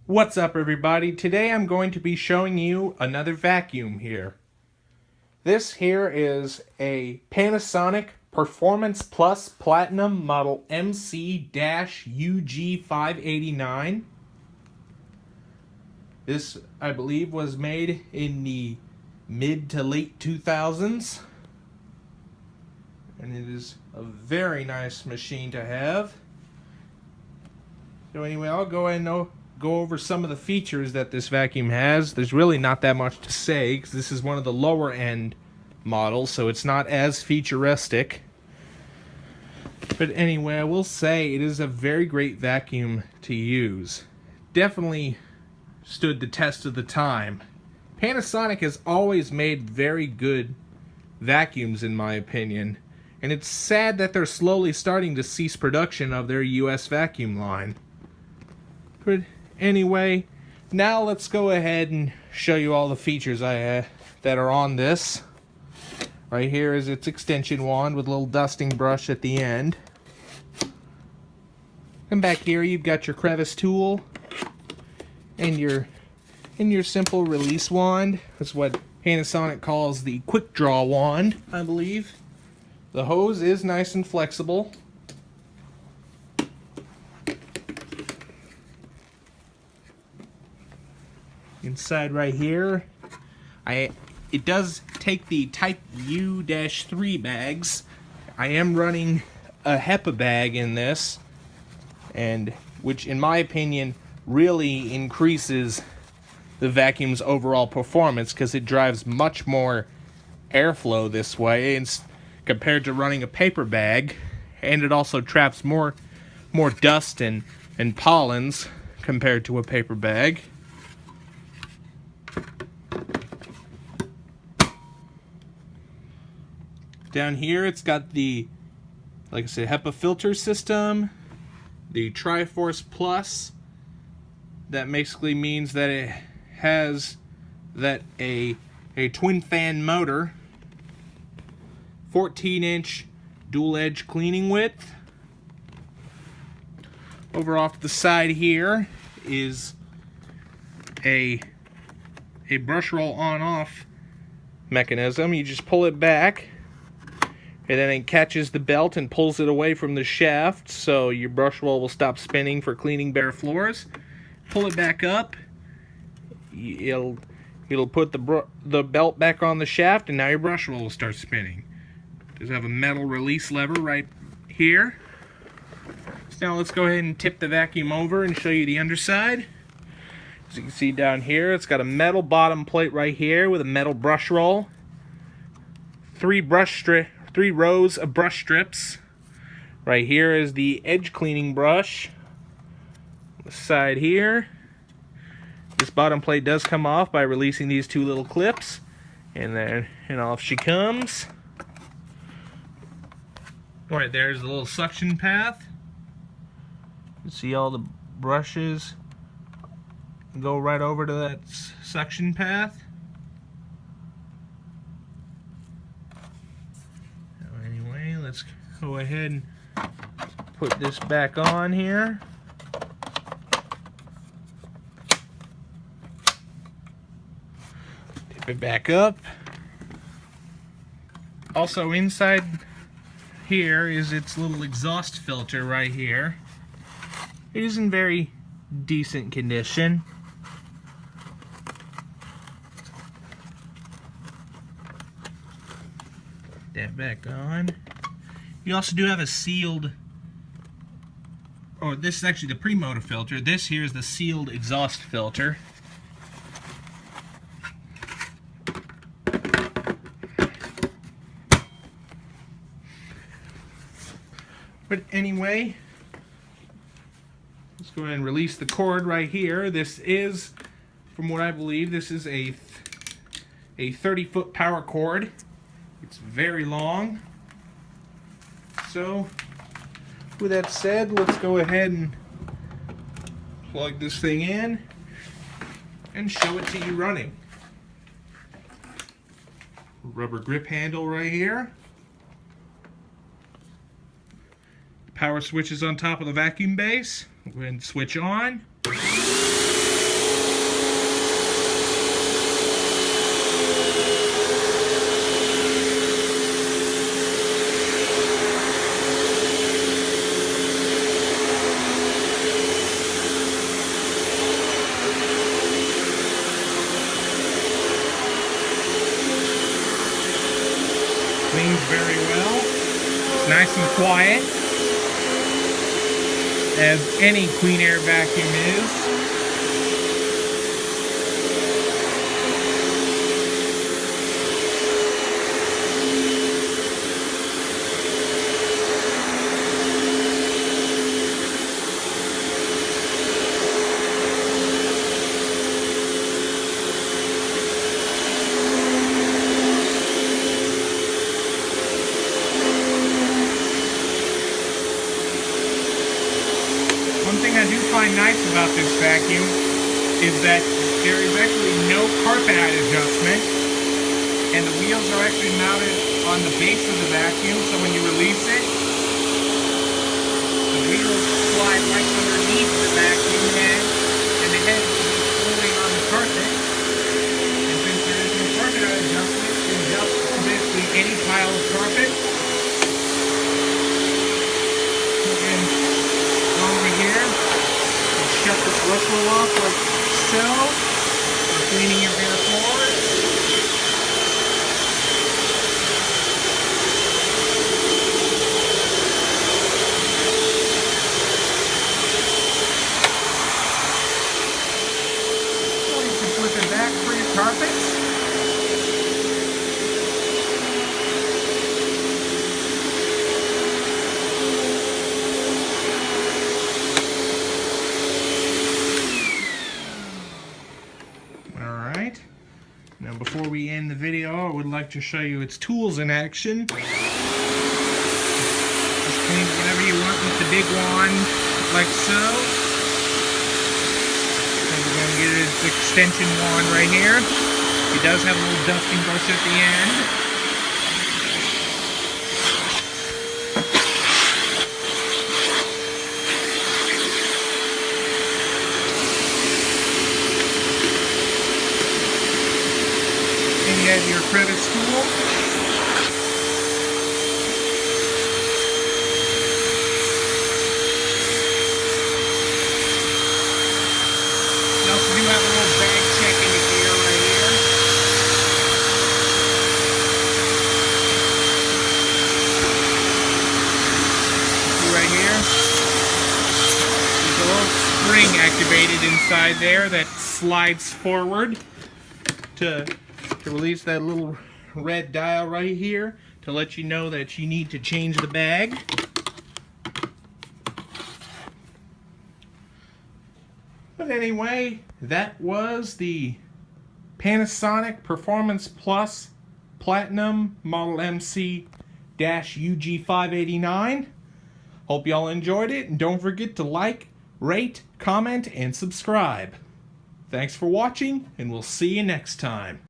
What's up, everybody? Today I'm going to be showing you another vacuum here. This here is a Panasonic Performance Plus Platinum model MC-UG589. This, I believe, was made in the mid to late 2000s. And it is a very nice machine to have. So anyway, I'll go ahead and go over some of the features that this vacuum has. There's really not that much to say because this is one of the lower end models, so it's not as futuristic. But anyway, I will say it is a very great vacuum to use. Definitely stood the test of the time. Panasonic has always made very good vacuums, in my opinion, and it's sad that they're slowly starting to cease production of their US vacuum line. But anyway, now let's go ahead and show you all the features that are on this. Right here is its extension wand with a little dusting brush at the end. And back here you've got your crevice tool and your simple release wand. That's what Panasonic calls the quick draw wand, I believe. The hose is nice and flexible. Inside right here, it does take the Type U-3 bags. I am running a Hepa bag in this, and which in my opinion really increases the vacuum's overall performance because it drives much more airflow this way compared to running a paper bag, and it also traps more dust and pollens compared to a paper bag. Down here it's got the, like I said, Hepa filter system, the Triforce Plus. That basically means that it has a twin fan motor, 14-inch dual edge cleaning width. Over off the side here is a brush roll on-off mechanism. You just pull it back, and then it catches the belt and pulls it away from the shaft, so your brush roll will stop spinning for cleaning bare floors. Pull it back up, it'll put the belt back on the shaft, and now your brush roll will start spinning. It does have a metal release lever right here. So now let's go ahead and tip the vacuum over and show you the underside. As you can see down here, it's got a metal bottom plate right here with a metal brush roll. Three rows of brush strips. Right here is the edge cleaning brush. The side here, this bottom plate does come off by releasing these two little clips, and off she comes. Right there's the little suction path. You see all the brushes go right over to that suction path. Anyway, let's go ahead and put this back on here. Tip it back up. Also inside here is its little exhaust filter right here. It is in very decent condition. That back on. You also do have a sealed, this is actually the pre-motor filter. This here is the sealed exhaust filter. But anyway, let's go ahead and release the cord right here. This is, from what I believe, this is a 30-foot power cord. It's very long. So, with that said, let's go ahead and plug this thing in and show it to you running. Rubber grip handle right here. Power switch is on top of the vacuum base. Go ahead and switch on. quiet, as any clean air vacuum is. One thing I do find nice about this vacuum is that there is actually no carpet height adjustment, and the wheels are actually mounted on the base of the vacuum, so when you release it, the wheels slide right underneath the vacuum head, and the head will be floating on the carpet. And since there is no carpet height adjustment, you can adjust basically any pile of carpet. Shut this ruffle off like so for cleaning your bare floors. So you can flip it back for your carpets. Now before we end the video, I would like to show you its tools in action. Just clean whatever you want with the big wand, like so. And we're going to get its extension wand right here. It does have a little dusting brush at the end. You have your crevice tool. You also do have a little bag check indicator right here. See right here? There's a little spring activated inside there that slides forward to release that little red dial right here to let you know that you need to change the bag. But anyway, that was the Panasonic Performance Plus Platinum model MC-UG589. Hope y'all enjoyed it, and don't forget to like, rate, comment, and subscribe. Thanks for watching, and we'll see you next time.